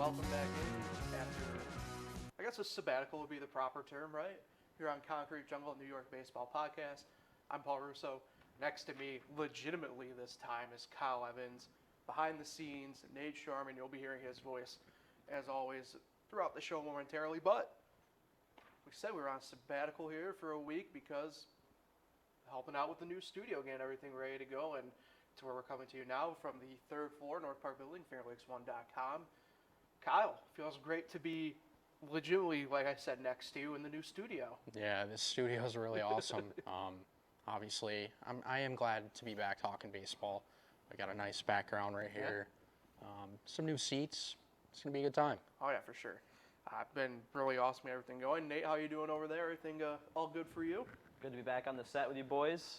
welcome back in after, I guess a sabbatical would be the proper term, right? Here on Concrete Jungle New York Baseball Podcast. I'm Paul Russo. Next to me, legitimately this time, is Kyle Evans. Behind the scenes, Nate Sharman. You'll be hearing his voice, as always, throughout the show momentarily. But we said we were on sabbatical here for a week because helping out with the new studio, getting everything ready to go, and to where we're coming to you now from the third floor, North Park Building, FairLakes1.com. Kyle, feels great to be legitimately, like I said, next to you in the new studio. Yeah, this studio is really awesome. Obviously, I am glad to be back talking baseball. I got a nice background right here. Some new seats. It's going to be a good time. Oh, yeah, for sure. Been really awesome, everything going. Nate, how you doing over there? Everything all good for you? Good to be back on the set with you boys.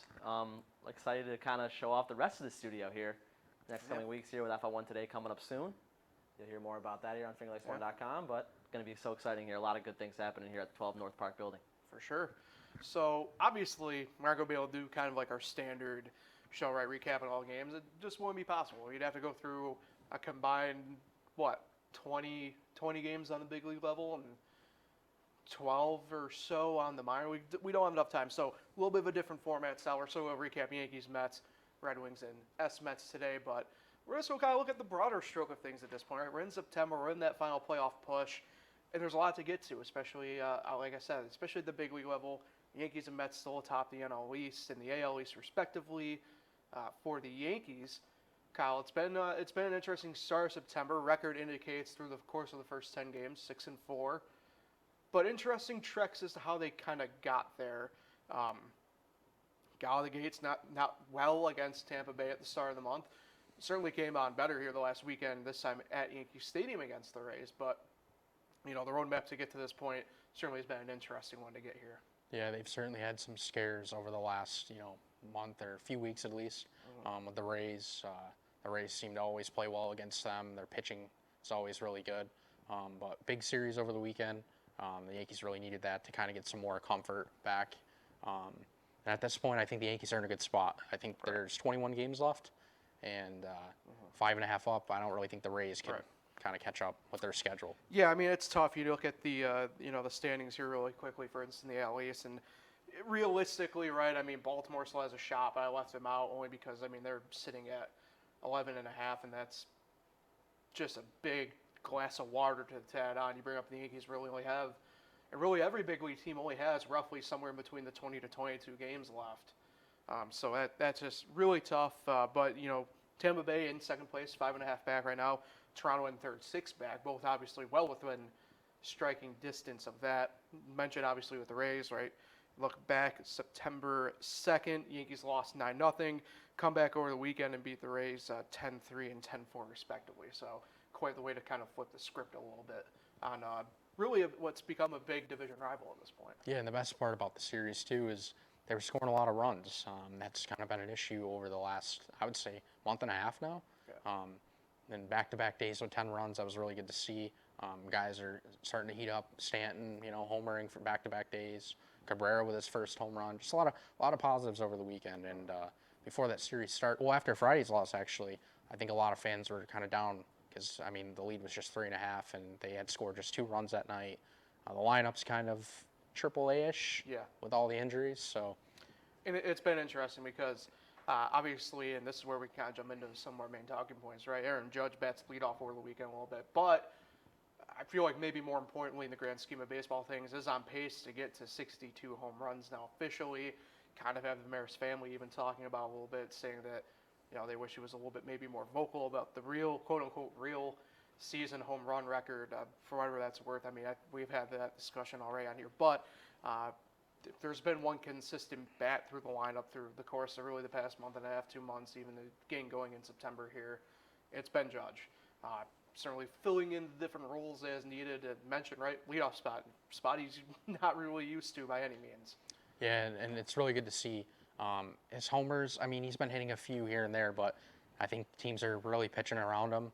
Excited to kind of show off the rest of the studio here next coming weeks here with FL1 Today coming up soon. You'll hear more about that here on FingerLakes1.com, but it's going to be so exciting here. A lot of good things happening here at the 12 North Park Building. For sure. So, obviously, we're not going to be able to do kind of like our standard show, right, recapping all games. It just wouldn't be possible. You'd have to go through a combined, 20 games on the big league level and 12 or so on the minor league. We don't have enough time. So, a little bit of a different format style. We're still going to recap Yankees, Mets, Red Wings, and S-Mets today, but we're just going to kind of look at the broader stroke of things at this point, right? We're in September. We're in that final playoff push, and there's a lot to get to, especially, like I said, especially at the big league level. Yankees and Mets still atop the NL East and the AL East, respectively. For the Yankees, Kyle, it's been an interesting start of September. Record indicates through the course of the first 10 games, 6-4. But interesting treks as to how they kind of got there. Got out of the gates not well against Tampa Bay at the start of the month. Certainly came on better here the last weekend, this time at Yankee Stadium against the Rays. But, the roadmap to get to this point certainly has been an interesting one to get here. Yeah, they've certainly had some scares over the last, month or a few weeks at least with the Rays. The Rays seem to always play well against them. Their pitching is always really good. But big series over the weekend. The Yankees really needed that to kind of get some more comfort back. And at this point, I think the Yankees are in a good spot. I think there's 21 games left and 5.5 up. I don't really think the Rays can kind of catch up with their schedule. Yeah, it's tough. You look at the the standings here really quickly, for instance, in the AL East, and realistically, right, Baltimore still has a shot, but I left them out only because, they're sitting at 11.5, and that's just a big glass of water to add on. You bring up the Yankees really only have, and really every big league team only has roughly somewhere in between the 20 to 22 games left. So that's just really tough. But, Tampa Bay in second place, 5.5 back right now. Toronto in third, 6 back, both obviously well within striking distance of that. Mentioned obviously with the Rays, right? Look back September 2nd, Yankees lost 9-0. Come back over the weekend and beat the Rays 10-3 and 10-4 respectively. So quite the way to kind of flip the script a little bit on really what's become a big division rival at this point. Yeah, and the best part about the series too is they were scoring a lot of runs. That's kind of been an issue over the last, I would say, month and a half now. Yeah. And back-to-back days with 10 runs, that was really good to see. Guys are starting to heat up. Stanton, homering for back-to-back days. Cabrera with his first home run. Just a lot of positives over the weekend. And before that series started, after Friday's loss, actually, I think a lot of fans were kind of down because, the lead was just 3.5, and they had scored just 2 runs that night. The lineup's kind of AAA-ish with all the injuries. So, and it's been interesting because obviously, and this is where we kind of jump into some of our main talking points, right? Aaron Judge bats leadoff over the weekend a little bit, but I feel like maybe more importantly in the grand scheme of baseball things is on pace to get to 62 home runs now officially. Kind of have the Maris family even talking about a little bit, saying that they wish he was a little bit maybe more vocal about the real, quote-unquote, real season home run record, for whatever that's worth. We've had that discussion already on here, but if there's been one consistent bat through the lineup through the course of really the past month and a half, 2 months, even the game going in September here, it's been Judge. Certainly filling in the different roles as needed. Mentioned, right, leadoff spot he's not really used to by any means. Yeah, and it's really good to see his homers. He's been hitting a few here and there, but I think teams are really pitching around him,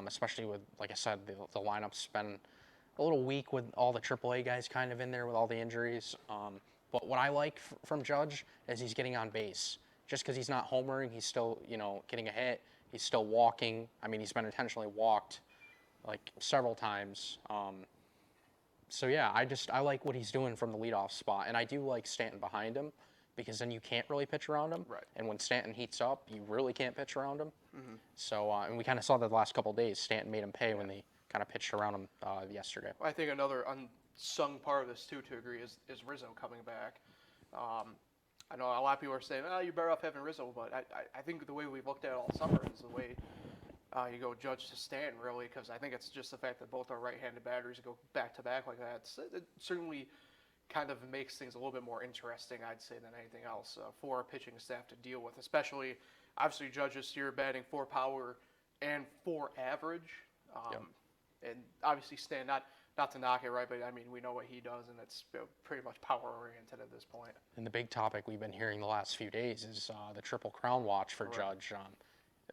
especially with, like I said, the lineup's been a little weak with all the AAA guys kind of in there with all the injuries. But what I like from Judge is he's getting on base. Just because he's not homering, he's still, getting a hit. He's still walking. He's been intentionally walked like several times. So yeah, I like what he's doing from the leadoff spot, and I do like Stanton behind him because then you can't really pitch around him. Right. And when Stanton heats up, you really can't pitch around him. So and we kind of saw that the last couple of days. Stanton made him pay when they kind of pitched around him yesterday. I think another unsung part of this too, to agree, is Rizzo coming back. I know a lot of people are saying, "Oh, you're better off having Rizzo," but I think the way we've looked at it all summer is the way you go Judge to Stanton, really, because I think it's just the fact that both are right-handed batters go back to back like that. It certainly kind of makes things a little bit more interesting, I'd say, than anything else for our pitching staff to deal with. Especially, obviously, Judge this year batting 4 power and 4 average. And obviously, Stan, not to knock it, right, but I mean, we know what he does, and it's pretty much power-oriented at this point. And the big topic we've been hearing the last few days is the Triple Crown watch for Judge.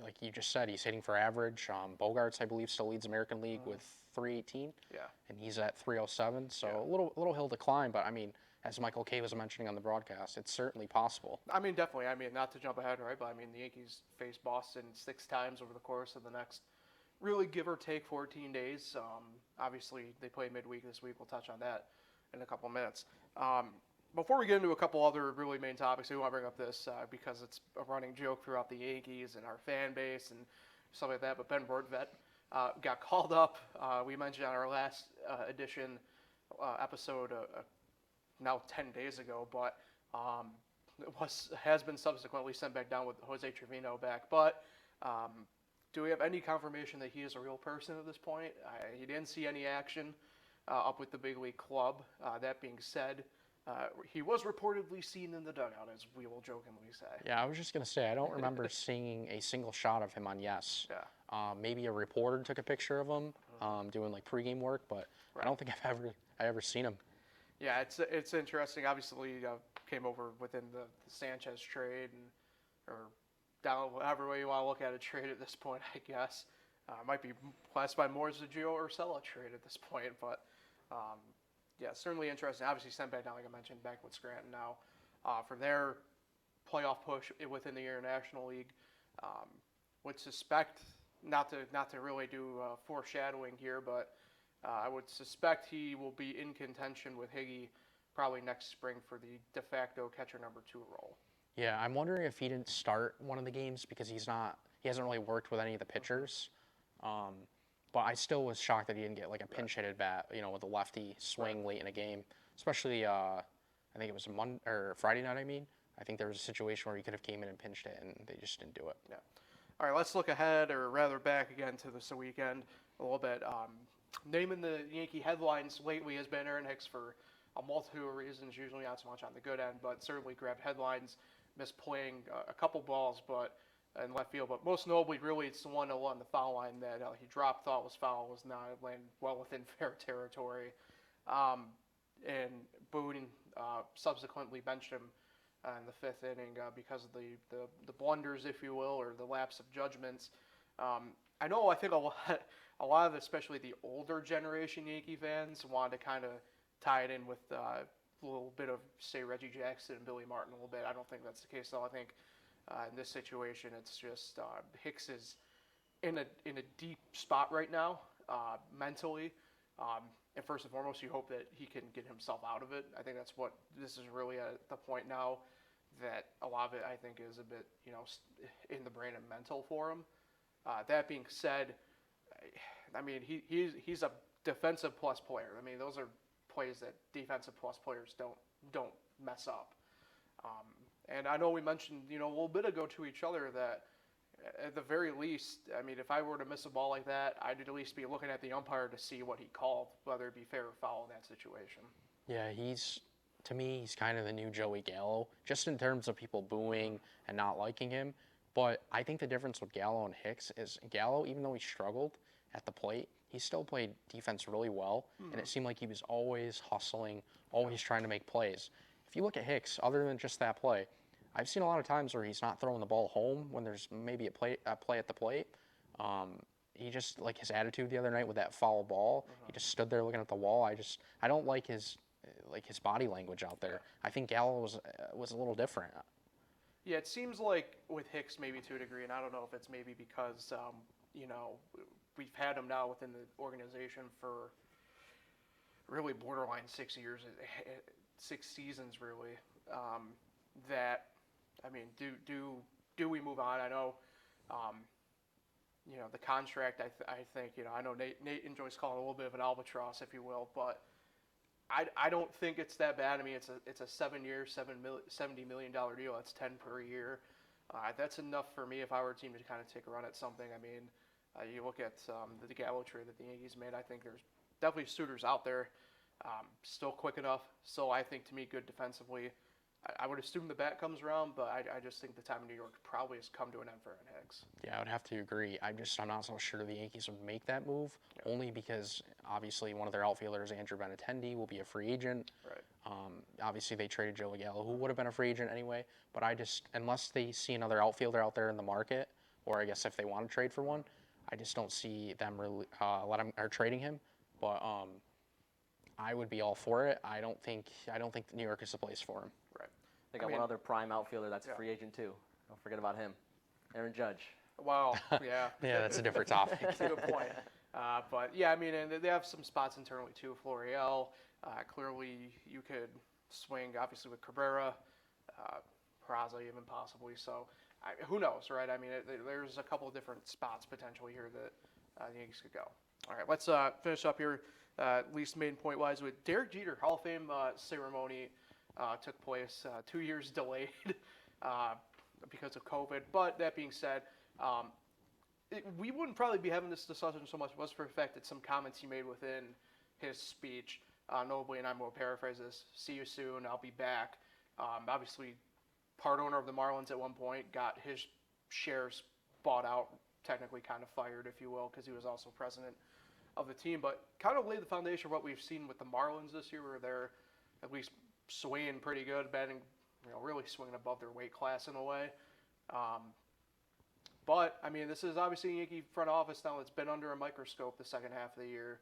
Like you just said, he's hitting for average. Bogarts, I believe, still leads American League with 318. Yeah. And he's at 307. So a little hill to climb, but I mean, as Michael Kay was mentioning on the broadcast, it's certainly possible. I mean, definitely. I mean, not to jump ahead, right, but I mean, the Yankees face Boston 6 times over the course of the next, really give or take, 14 days. Obviously, they play midweek this week. We'll touch on that in a couple minutes. Before we get into a couple other really main topics, we want to bring up this because it's a running joke throughout the Yankees and our fan base and stuff like that. But Ben Rortvedt got called up. We mentioned on our last edition episode now 10 days ago, but has been subsequently sent back down with Jose Trevino back. But do we have any confirmation that he is a real person at this point? He didn't see any action up with the big league club. That being said, he was reportedly seen in the dugout, as we will jokingly say. Yeah, I was just going to say, I don't remember seeing a single shot of him on Yes. Yeah. Maybe a reporter took a picture of him doing like pregame work, but I don't think I ever seen him. Yeah, it's interesting. Obviously, came over within the Sanchez trade, or down however way you want to look at a trade at this point, I guess. Might be classified more as a Gio Urshela trade at this point, but yeah, certainly interesting. Obviously sent back down, like I mentioned, back with Scranton now for their playoff push within the International League. Would suspect, not to really do foreshadowing here, but I would suspect he will be in contention with Higgy probably next spring for the de facto catcher number 2 role. Yeah, I'm wondering if he didn't start one of the games because he hasn't really worked with any of the pitchers. But I still was shocked that he didn't get like a pinch hitted bat, with a lefty swing late in a game. Especially, I think it was Friday night. I think there was a situation where he could have came in and pinched it, and they just didn't do it. Yeah. All right, let's look ahead, or rather back again to this weekend a little bit. Naming the Yankee headlines lately has been Aaron Hicks for a multitude of reasons, usually not so much on the good end, but certainly grabbed headlines, misplaying a couple balls, but in left field. But most notably, really, it's the one along the foul line that he dropped, thought was foul, was not, landed well within fair territory. And Boone subsequently benched him in the 5th inning because of the blunders, if you will, or the lapse of judgments. I think a lot of, especially the older generation Yankee fans, wanted to kind of tie it in with a little bit of, say, Reggie Jackson and Billy Martin a little bit. I don't think that's the case, though. I think in this situation, it's just Hicks is in a deep spot right now, mentally. And first and foremost, you hope that he can get himself out of it. I think that's what this is really at the point now, that a lot of it, I think, is a bit, in the brain and mental for him. That being said, I mean, he's a defensive plus player. I mean, those are plays that defensive plus players don't mess up. And I know we mentioned, a little bit ago to each other that at the very least, I mean, if I were to miss a ball like that, I'd at least be looking at the umpire to see what he called, whether it be fair or foul in that situation. Yeah, to me, he's kind of the new Joey Gallo, just in terms of people booing and not liking him. But I think the difference with Gallo and Hicks is Gallo, even though he struggled at the plate, he still played defense really well, and it seemed like he was always hustling, always trying to make plays. If you look at Hicks, other than just that play, I've seen a lot of times where he's not throwing the ball home when there's maybe a play at the plate. He just, like his attitude the other night with that foul ball, he just stood there looking at the wall. I don't like his body language out there. I think Gallo was a little different. Yeah, it seems like with Hicks maybe to a degree, and I don't know if it's maybe because, we've had him now within the organization for really borderline 6 years, 6 seasons really. That, I mean, do we move on? I know, the contract. I think I know Nate enjoys calling it a little bit of an albatross, if you will, but I don't think it's that bad. I mean, it's a 7-year, $70 million deal. That's 10 per year. That's enough for me if I were a team to kind of take a run at something. I mean, you look at the Gallo trade that the Yankees made. I think there's definitely suitors out there. Still quick enough. So I think, to me, good defensively. I would assume the bat comes around, but I just think the time in New York probably has come to an end for Aaron Hicks. Yeah, I would have to agree. I'm not so sure the Yankees would make that move, only because obviously one of their outfielders, Andrew Benintendi, will be a free agent. Right. Obviously they traded Joey Gallo, who would have been a free agent anyway. But unless they see another outfielder out there in the market, or I guess if they want to trade for one, I just don't see them really trading him. But I would be all for it. I don't think New York is the place for him. Right. They got one other prime outfielder that's a free agent too. Don't forget about him, Aaron Judge. Wow. Yeah. Yeah, that's a different topic. Good point. But yeah, I mean, and they have some spots internally too. Florial. Clearly, you could swing obviously with Cabrera, Peraza even possibly. So who knows, right? I mean, there's a couple of different spots potentially here that the Yankees could go. All right, let's finish up here. At least main point wise with Derek Jeter Hall of Fame ceremony took place 2 years delayed because of COVID. But that being said, we wouldn't probably be having this discussion so much was for the fact that some comments he made within his speech, notably, and I'm going to paraphrase this: "See you soon. I'll be back." Obviously, part owner of the Marlins at one point, got his shares bought out, technically kind of fired, if you will, because he was also president of the team, but kind of laid the foundation of what we've seen with the Marlins this year, where they're at least swinging pretty good, batting, really swinging above their weight class in a way. But I mean, this is obviously a Yankee front office now that's been under a microscope the second half of the year,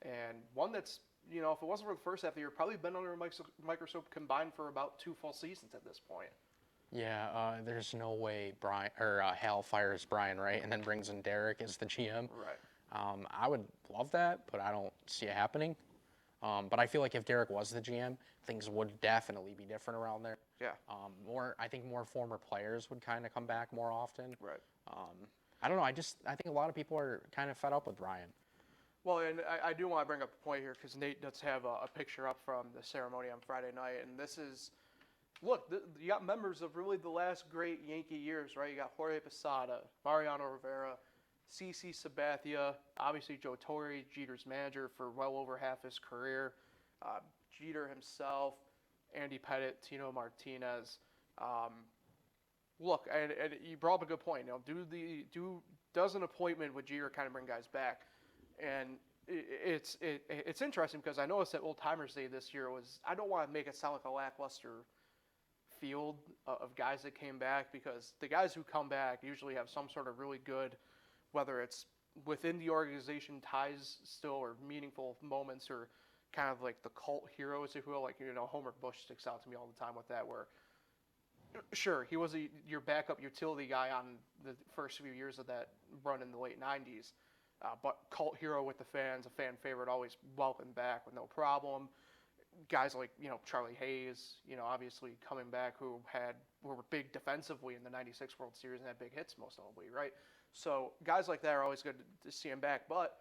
and one that's, if it wasn't for the first half of the year, probably been under a microscope combined for about 2 full seasons at this point. Yeah, there's no way Hal fires Brian, right, and then brings in Derek as the GM. Right. I would love that, but I don't see it happening. But I feel like if Derek was the GM, things would definitely be different around there. Yeah. I think more former players would kind of come back more often. Right. I don't know. I think a lot of people are kind of fed up with Brian. Well, and I do want to bring up a point here because Nate does have a picture up from the ceremony on Friday night, and this is, look, you got members of really the last great Yankee years, right? You got Jorge Posada, Mariano Rivera, CC Sabathia, obviously Joe Torre, Jeter's manager for well over half his career, Jeter himself, Andy Pettitte, Tino Martinez. Look, and you brought up a good point. Does an appointment with Jeter kind of bring guys back? And it's interesting because I noticed that Old Timers Day this year was, I don't want to make it sound like a lackluster field of guys that came back, because the guys who come back usually have some sort of really good, whether it's within the organization ties still or meaningful moments, or kind of like the cult heroes, if you will. Like, Homer Bush sticks out to me all the time with that, where sure, he was your backup utility guy on the first few years of that run in the late 90s, but cult hero with the fans, a fan favorite, always welcomed back with no problem. Guys like, Charlie Hayes, obviously coming back, who were big defensively in the 96 World Series and had big hits most notably, right? So guys like that are always good to see him back. But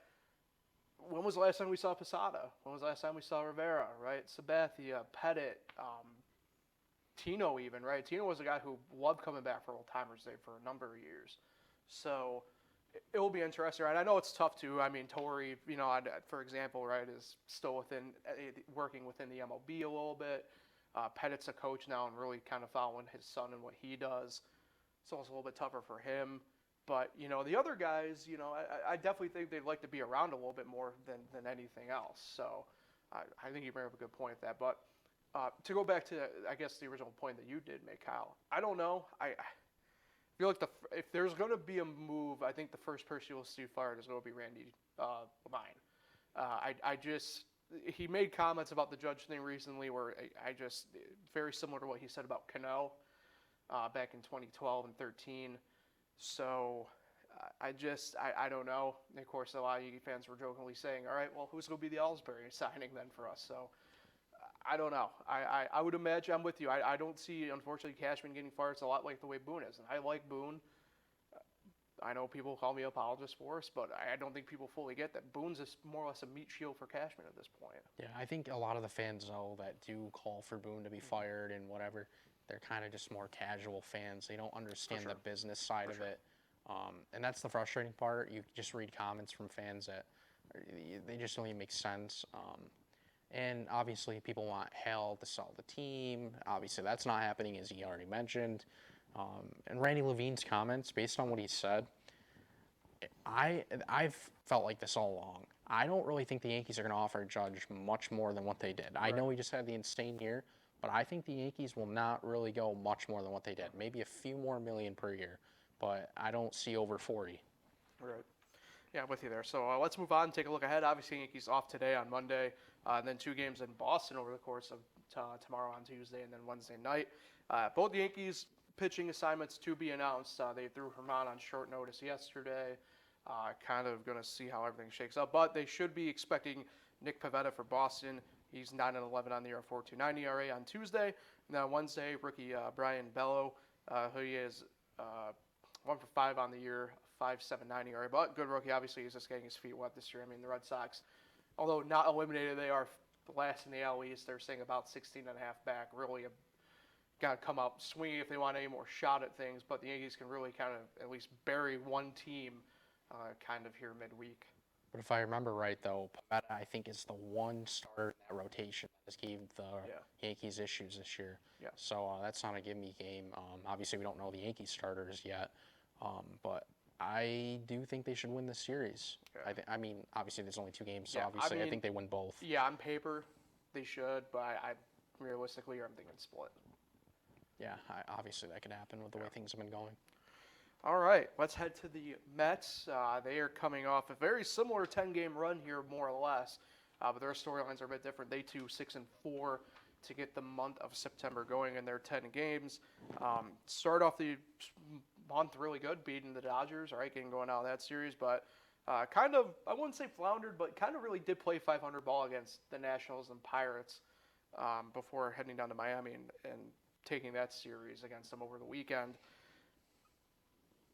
when was the last time we saw Posada? When was the last time we saw Rivera, right? Sabathia, Pettitte, Tino even, right? Tino was a guy who loved coming back for Old Timers Day for a number of years. So it will be interesting, right? I know it's tough too. I mean, Torre, for example, right, is still working within the MLB a little bit. Pettitte's a coach now and really kind of following his son and what he does. So it's a little bit tougher for him. But, the other guys, I definitely think they'd like to be around a little bit more than anything else. So I think you bring up a good point with that. But to go back to, I guess, the original point that you did make, Kyle, I don't know. I feel like if there's going to be a move, I think the first person you'll see fired is going to be Randy Levine. He made comments about the Judge thing recently where very similar to what he said about Cano back in 2012 and 13. So I don't know. And of course, a lot of Yankee fans were jokingly saying, all right, well, who's going to be the Ellsbury signing then for us? So I don't know. I would imagine I'm with you. I don't see, unfortunately, Cashman getting fired. It's a lot like the way Boone is. And I like Boone. I know people call me apologist for us, but I don't think people fully get that. Boone's is more or less a meat shield for Cashman at this point. Yeah, I think a lot of the fans know that do call for Boone to be fired and whatever. They're kind of just more casual fans. They don't understand the business side of it. And that's the frustrating part. You just read comments from fans that they just don't even make sense. And obviously people want Hale to sell the team. Obviously that's not happening, as he already mentioned. And Randy Levine's comments, based on what he said, I've felt like this all along. I don't really think the Yankees are going to offer Judge much more than what they did. I know he just had the insane year, but I think the Yankees will not really go much more than what they did. Maybe a few more million per year, but I don't see over 40. Right. Yeah, I'm with you there. So let's move on and take a look ahead. Obviously, Yankees off today on Monday, and then 2 games in Boston over the course of tomorrow on Tuesday and then Wednesday night. Both Yankees pitching assignments to be announced. They threw Herman on short notice yesterday. Kind of going to see how everything shakes up. But they should be expecting Nick Pivetta for Boston. He's 9-11 on the year, 4.29 ERA on Tuesday. And then on Wednesday, rookie Brian Bello, who he is 1 for 5 on the year, 5.79 ERA. But good rookie, obviously, he's just getting his feet wet this year. I mean, the Red Sox, although not eliminated, they are last in the AL East. They're saying about 16.5 back. Really got to come out swinging if they want any more shot at things. But the Yankees can really kind of at least bury one team kind of here midweek. But if I remember right, though, Pivetta, I think, is the one starter in that rotation that just gave the Yankees issues this year. Yeah. So that's not a give-me game. Obviously, we don't know the Yankees starters yet, but I do think they should win this series. Okay. I mean, obviously, there's only 2 games, so obviously, I think they win both. Yeah, on paper, they should, but I realistically, I'm thinking split. Yeah, obviously, that could happen with the way things have been going. All right, let's head to the Mets. They are coming off a very similar 10-game run here, more or less, but their storylines are a bit different. They too 6-4 to get the month of September going in their 10 games. Start off the month really good, beating the Dodgers, all right, getting going out of that series, but kind of, I wouldn't say floundered, but kind of really did play 500 ball against the Nationals and Pirates before heading down to Miami and taking that series against them over the weekend.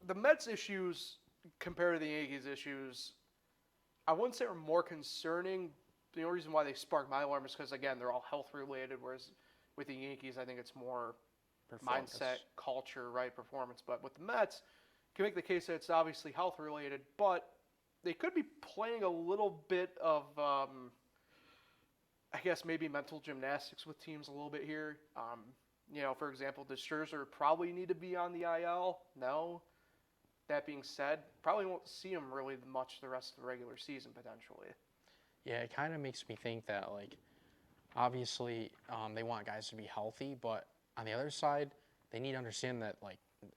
The Mets' issues compared to the Yankees' issues, I wouldn't say are more concerning. The only reason why they spark my alarm is because, again, they're all health-related, whereas with the Yankees, I think it's more mindset, culture, right, performance. But with the Mets, you can make the case that it's obviously health-related, but they could be playing a little bit of, I guess, maybe mental gymnastics with teams a little bit here. For example, does Scherzer probably need to be on the IL? No. That being said, probably won't see him really much the rest of the regular season, potentially. Yeah, it kind of makes me think that, obviously, they want guys to be healthy, but on the other side, they need to understand that,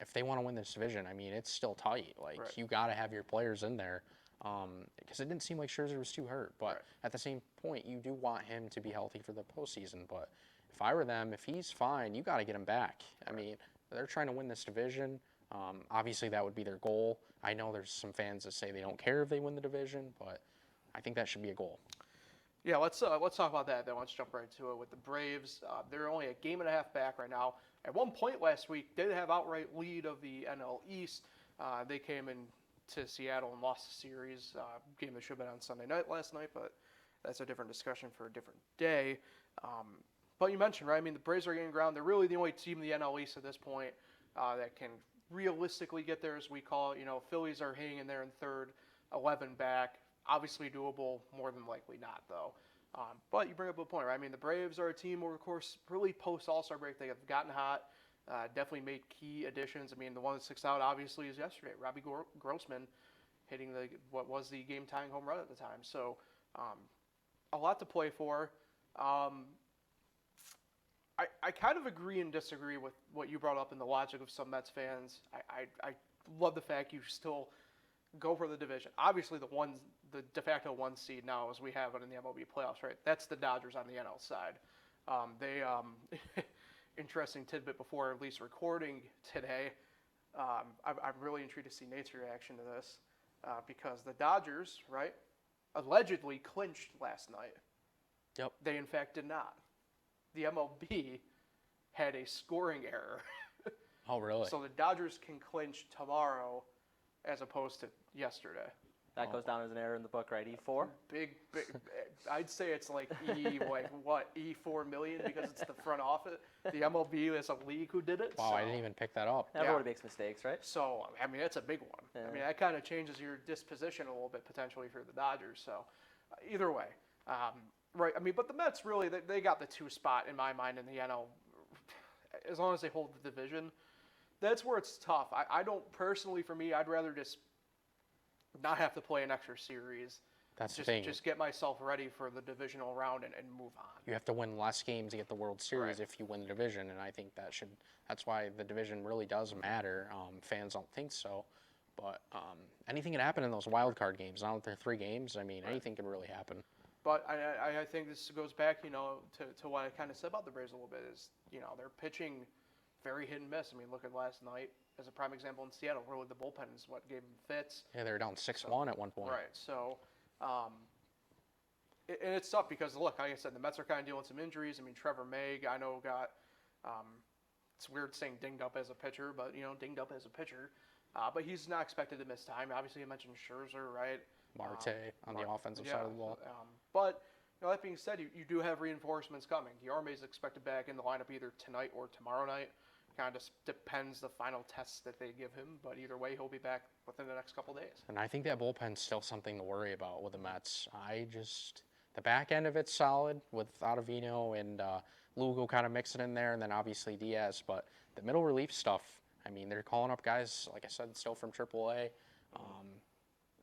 if they want to win this division, I mean, it's still tight. You got to have your players in there, because it didn't seem like Scherzer was too hurt. But at the same point, you do want him to be healthy for the postseason. But if I were them, if he's fine, you got to get him back. I mean, they're trying to win this division. Obviously, that would be their goal. I know there's some fans that say they don't care if they win the division, but I think that should be a goal. Yeah, let's talk about that then. Let's jump right to it with the Braves. They're only a game and a half back right now. At one point last week, they did have outright lead of the NL East. They came into Seattle and lost the series. Game that should have been on Sunday night last night, but that's a different discussion for a different day. But you mentioned, right? I mean, the Braves are getting ground. They're really the only team in the NL East at this point that can realistically get there, as we call it. Phillies are hanging in there in third, 11 back. Obviously doable, more than likely not, though. But you bring up a point, right? I mean, the Braves are a team where, of course, really post-All-Star break, they have gotten hot, definitely made key additions. I mean, the one that sticks out, obviously, is yesterday. Robbie Grossman hitting what was the game-tying home run at the time. So a lot to play for. I kind of agree and disagree with what you brought up in the logic of some Mets fans. I love the fact you still go for the division. Obviously, the de facto 1 seed now, as we have it in the MLB playoffs, right? That's the Dodgers on the NL side. Interesting tidbit before at least recording today. I'm really intrigued to see Nate's reaction to this because the Dodgers, right, allegedly clinched last night. Yep. They, in fact, did not. The MLB had a scoring error. Oh, really? So the Dodgers can clinch tomorrow as opposed to yesterday. That goes down as an error in the book, right? E4? Big. I'd say it's like E4 million because it's the front office. The MLB is a league who did it. Wow, so. I didn't even pick that up. Everybody makes mistakes, right? So, I mean, that's a big one. Yeah. I mean, that kind of changes your disposition a little bit potentially for the Dodgers. So, either way. Right, I mean, but the Mets really, they got the 2 spot in my mind in the NL. As long as they hold the division, that's where it's tough. I don't, personally, for me, I'd rather just not have to play an extra series. That's the thing. Just get myself ready for the divisional round and move on. You have to win less games to get the World Series Right. if you win the division, and I think that's why the division really does matter. Fans don't think so, but anything can happen in those wild card games. Now that they're 3 games, I mean, anything can really happen. But I think this goes back, to what I kind of said about the Braves a little bit is, they're pitching very hit and miss. I mean, look at last night as a prime example in Seattle. Really, the bullpen is what gave them fits. Yeah, they were down 6-1 at one point. Right. So, and it's tough because, look, like I said, the Mets are kind of dealing with some injuries. I mean, Trevor May, I know, got, it's weird saying dinged up as a pitcher, but, dinged up as a pitcher. But he's not expected to miss time. Obviously, I mentioned Scherzer, right? Marte on the offensive side of the ball. But that being said, you do have reinforcements coming. Guillorme is expected back in the lineup either tonight or tomorrow night. Kind of depends the final tests that they give him, but either way, he'll be back within the next couple days. And I think that bullpen's still something to worry about with the Mets. The back end of it's solid with Ottavino and Lugo kind of mixing in there, and then obviously Diaz. But the middle relief stuff, I mean, they're calling up guys, like I said, still from AAA.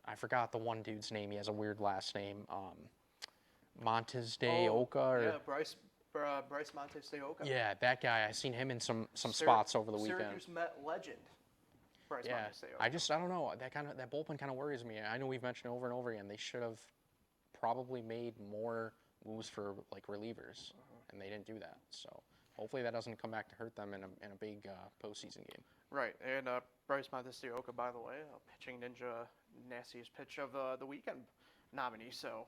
I forgot the one dude's name. He has a weird last name. Montes de Oca? Yeah, Bryce Montes de Oca. Yeah, that guy. I seen him in some spots over the weekend. Syracuse Met legend. Bryce Montes de Oca. I don't know. That bullpen kind of worries me. I know we've mentioned over and over again. They should have probably made more moves for like relievers, and they didn't do that. So hopefully that doesn't come back to hurt them in a big postseason game. Right, and Bryce Montes de Oca, by the way, pitching ninja, nastiest pitch of the weekend nominee. So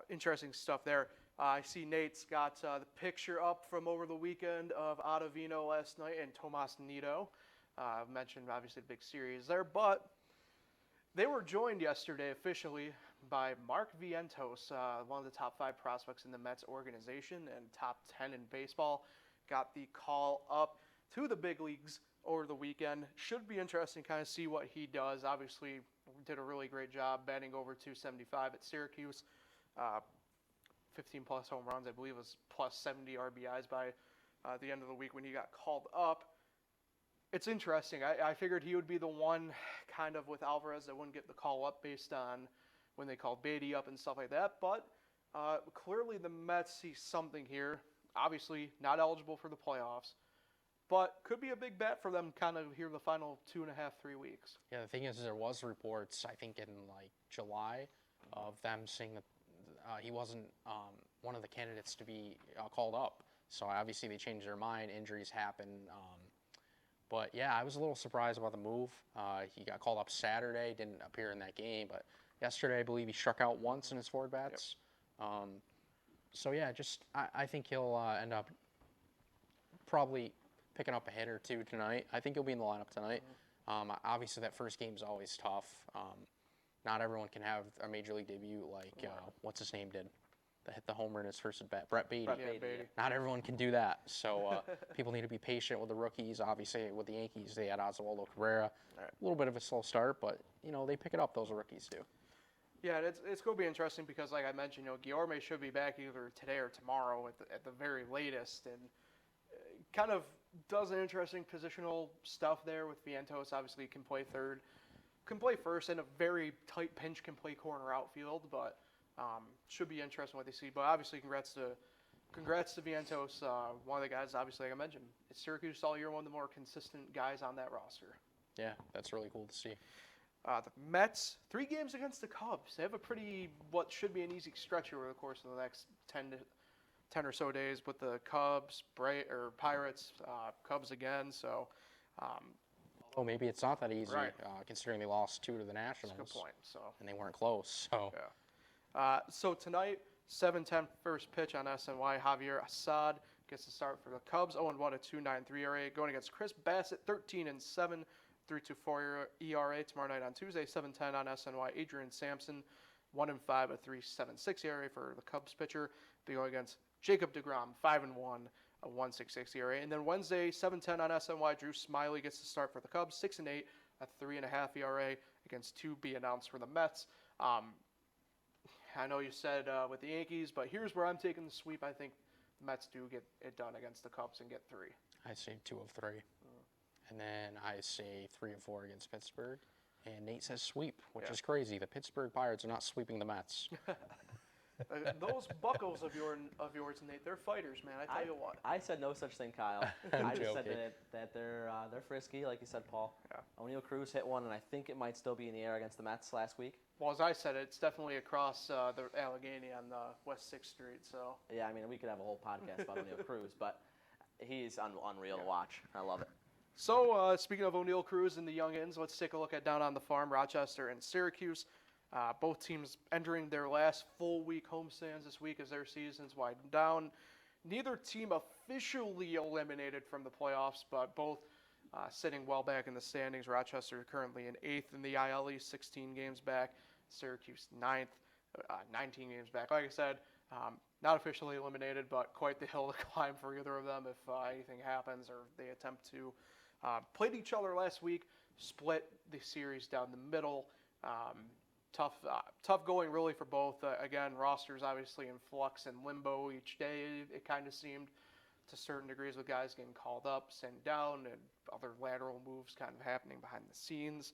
interesting stuff there. I see Nate's got the picture up from over the weekend of Ottavino last night and Tomas Nido. I've mentioned, obviously, the big series there, but they were joined yesterday officially by Mark Vientos, one of the top 5 prospects in the Mets organization and top 10 in baseball. Got the call up to the big leagues over the weekend. Should be interesting to kind of see what he does. Obviously, did a really great job batting over 275 at Syracuse. 15-plus home runs, I believe, was plus 70 RBIs by the end of the week when he got called up. It's interesting. I figured he would be the one kind of with Alvarez that wouldn't get the call up based on when they called Beatty up and stuff like that. But clearly the Mets see something here. Obviously not eligible for the playoffs, but could be a big bet for them kind of here the final 2.5, 3 weeks. Yeah, the thing is there was reports, I think in like July, of them saying that he wasn't one of the candidates to be called up. So obviously they changed their mind. Injuries happen. But yeah, I was a little surprised about the move. He got called up Saturday, didn't appear in that game. But yesterday, I believe he struck out once in his forward bats. Yep. So yeah, I think he'll end up probably picking up a hit or two tonight. I think he'll be in the lineup tonight. Obviously, that first game is always tough. Not everyone can have a major league debut like what's his name did, that hit the homer in his first at bat, Brett Beatty. Beatty. Not everyone can do that. So people need to be patient with the rookies. Obviously, with the Yankees, they had Oswaldo Cabrera. Right. A little bit of a slow start, but they pick it up. Those rookies do. Yeah, it's going to be interesting because, like I mentioned, Guillorme should be back either today or tomorrow at the very latest, and kind of does an interesting positional stuff there with Vientos. Obviously, can play third, can play first, and a very tight pinch can play corner outfield, but should be interesting what they see. But obviously, congrats to Vientos, one of the guys. Obviously, like I mentioned, it's Syracuse all year, one of the more consistent guys on that roster. Yeah, that's really cool to see. The Mets, 3 games against the Cubs. They have what should be an easy stretch over the course of the next 10 or so days with the Cubs, Pirates, Cubs again. So Oh, maybe it's not that easy, Right. considering they lost 2 to the That's Nationals. a good point. So. And they weren't close. So So tonight, 7:10 first pitch on SNY. Javier Assad gets the start for the Cubs. 0-1 at 2.93 ERA. Going against Chris Bassett, 13-7, 3.24 ERA. Tomorrow night on Tuesday, 7:10 on SNY. Adrian Sampson, 1-5 at 3.76 ERA for the Cubs pitcher. They go against Jacob deGrom, 5-1, a 1.66 ERA. And then Wednesday, 7:10 on SNY. Drew Smiley gets the start for the Cubs, 6-8 at 3.5 ERA against to be announced for the Mets. I know you said with the Yankees, but here's where I'm taking the sweep. I think the Mets do get it done against the Cubs and get 3. I say 2 of 3. And then I say 3 of 4 against Pittsburgh. And Nate says sweep, which is crazy. The Pittsburgh Pirates are not sweeping the Mets. Those buckles of yours, Nate, they're fighters, man. I tell you what. I said no such thing, Kyle. I'm I just said joking. that they're frisky, like you said, Paul. Yeah. O'Neill Cruz hit one, and I think it might still be in the air against the Mets last week. Well, as I said, it's definitely across the Allegheny on West 6th Street. So. Yeah, I mean, we could have a whole podcast about O'Neill Cruz, but he's unreal to watch. I love it. So, speaking of O'Neill Cruz and the youngins, let's take a look at down on the farm, Rochester and Syracuse. Both teams entering their last full week homestands this week as their seasons wind down. Neither team officially eliminated from the playoffs, but both sitting well back in the standings. Rochester currently in 8th in the IL East, 16 games back. Syracuse 9th, 19 games back. Like I said, not officially eliminated, but quite the hill to climb for either of them if anything happens or they attempt to. Played each other last week, split the series down the middle. Tough going really for both. Again, rosters obviously in flux and limbo each day. It kind of seemed to certain degrees with guys getting called up, sent down, and other lateral moves kind of happening behind the scenes.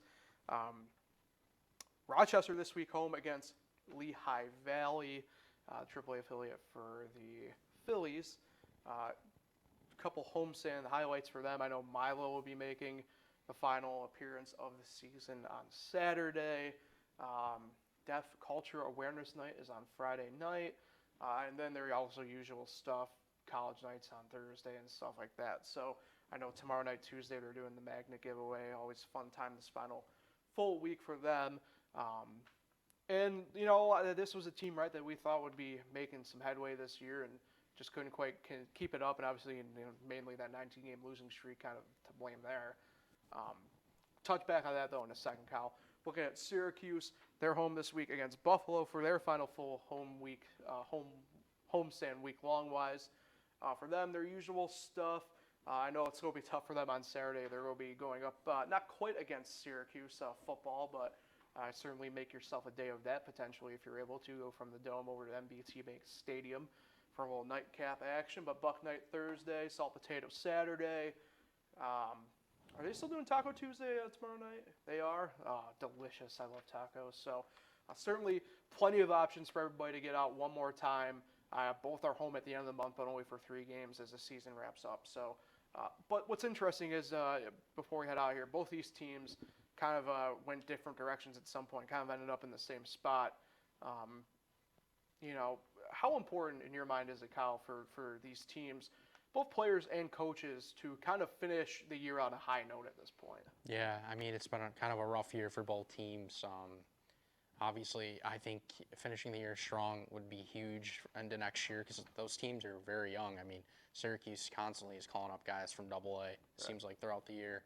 Rochester this week home against Lehigh Valley, AAA affiliate for the Phillies. Couple homestand highlights for them. I know Milo will be making the final appearance of the season on Saturday. Deaf Culture Awareness Night is on Friday night. And then there are also usual stuff, college nights on Thursday and stuff like that. So I know tomorrow night, Tuesday, they're doing the Magnet giveaway. Always fun time this final full week for them. And, you know, this was a team, right, that we thought would be making some headway this year and just couldn't quite keep it up. And obviously, you know, mainly that 19-game losing streak kind of to blame there. Touch back on that, though, in a second, Kyle. Looking at Syracuse, they're home this week against Buffalo for their final full homestand week long-wise. For them, their usual stuff. I know it's going to be tough for them on Saturday. They're going to be going up, not quite against Syracuse football, but certainly make yourself a day of that potentially if you're able to go from the Dome over to MBT Bank Stadium for a little nightcap action. But Buck Night Thursday, Salt Potato Saturday. Are they still doing Taco Tuesday tomorrow night? They are? Delicious. I love tacos. So certainly plenty of options for everybody to get out one more time. Both are home at the end of the month, but only for 3 games as the season wraps up. So, but what's interesting is, before we head out here, both these teams kind of went different directions at some point, kind of ended up in the same spot. You know, how important in your mind is it, Kyle, for these teams, both players and coaches, to kind of finish the year on a high note at this point? Yeah, I mean, it's been kind of a rough year for both teams. Obviously, I think finishing the year strong would be huge into next year because those teams are very young. I mean, Syracuse constantly is calling up guys from AA. It seems like throughout the year.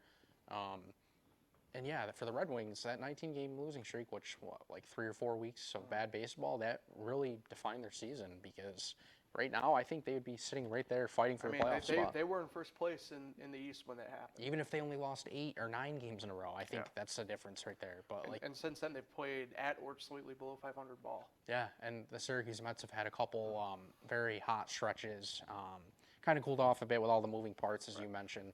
And yeah, for the Red Wings, that 19-game losing streak, which, like 3 or 4 weeks of bad baseball, that really defined their season because right now I think they would be sitting right there fighting for a playoff spot. They were in first place in the East when that happened. Even if they only lost 8 or 9 games in a row, I think that's the difference right there. But and since then they've played at or slightly below 500 ball. Yeah, and the Syracuse Mets have had a couple very hot stretches. Kind of cooled off a bit with all the moving parts, as you mentioned.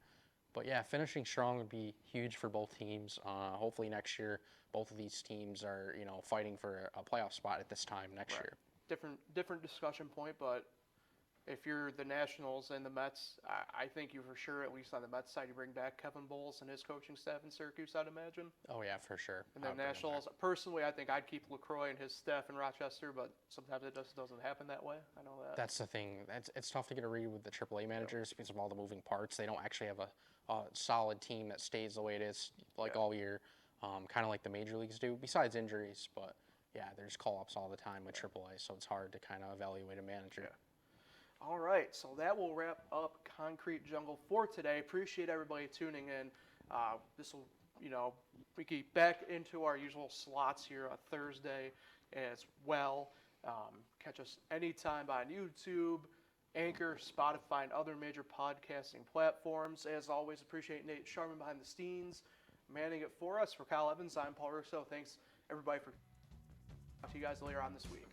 But yeah, finishing strong would be huge for both teams. Hopefully next year, both of these teams are, you know, fighting for a playoff spot at this time next year. Different discussion point, but if you're the Nationals and the Mets, I think you for sure, at least on the Mets side, you bring back Kevin Bowles and his coaching staff in Syracuse, I'd imagine. Oh yeah, for sure. And the Nationals, personally, I think I'd keep LaCroix and his staff in Rochester, but sometimes it just doesn't happen that way. I know that. That's the thing. It's tough to get a read with the AAA managers because of all the moving parts. They don't actually have a a solid team that stays the way it is like Yeah. all year, kind of like the major leagues do, besides injuries. But yeah, there's call-ups all the time with AAA, so it's hard to kind of evaluate a manager. Yeah. All right, so that will wrap up Concrete Jungle for today. Appreciate everybody tuning in. This will, we get back into our usual slots here on Thursday as well. Catch us anytime on YouTube, Anchor, Spotify, and other major podcasting platforms. As always, appreciate Nate Sharman behind the scenes, manning it for us. For Kyle Evans, I'm Paul Russo. Thanks, everybody, for talking to you guys later on this week.